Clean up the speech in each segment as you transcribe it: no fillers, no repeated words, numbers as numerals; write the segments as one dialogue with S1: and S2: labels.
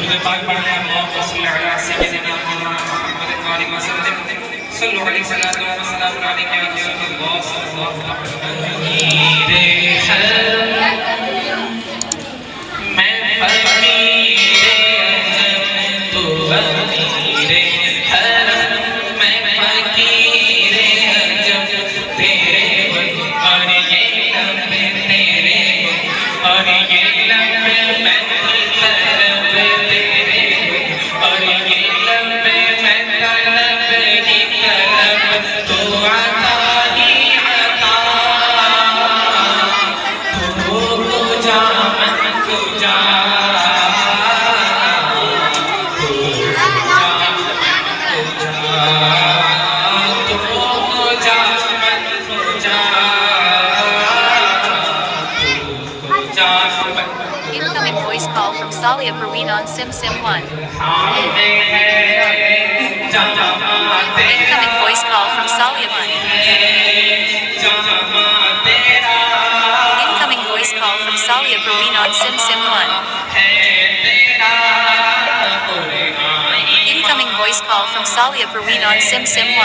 S1: दुरूद पाक पढ़ने अल्लाहुम्मा सल्लि अला सय्यिदिना मुहम्मद व आलिहि वसल्लम सल्लु अलैहि सलातु व सलामु अलैका या रसूलल्लाह सल्लल्लाहु अलैहि
S2: Incoming voice call from Salia Parveen on SimSim 1. Incoming voice call from Salia Parveen. Incoming voice call from Salia Parveen on SimSim 1. Incoming voice call from Salia Parveen on SimSim 1.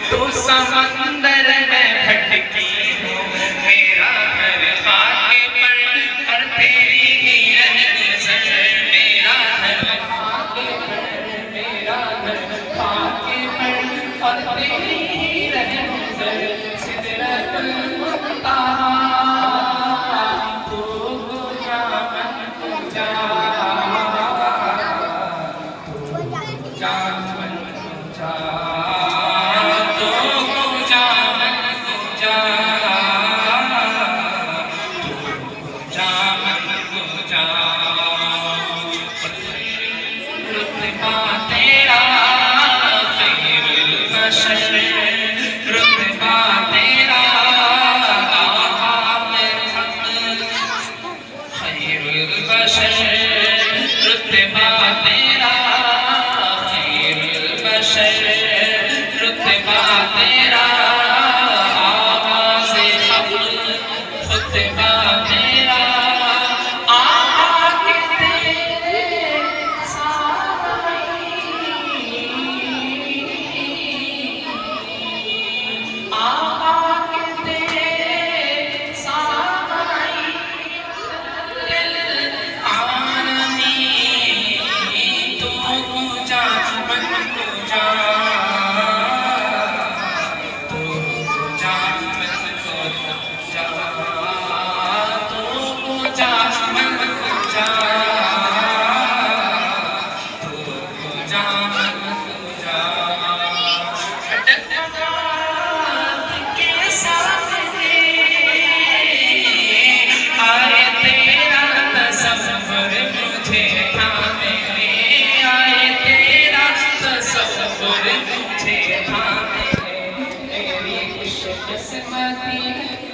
S1: तो समंदर में भटकी हूँ, मेरा घर खाके पर और तेरी ही नजर, मेरा घर खाके पर, मेरा घर खाके पर और तेरी ही नजर, सिदरतुल मुंतहा तू गुजा मन गुजा, तू गुजा मन गुजा,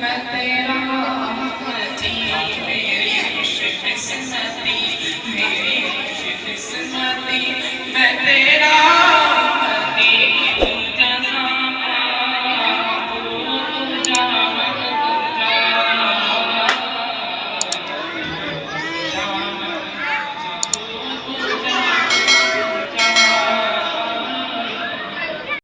S1: मैं तेरा मेरी खुशकिस्मती, मेरी खुशकिस्मती, मैं तेरा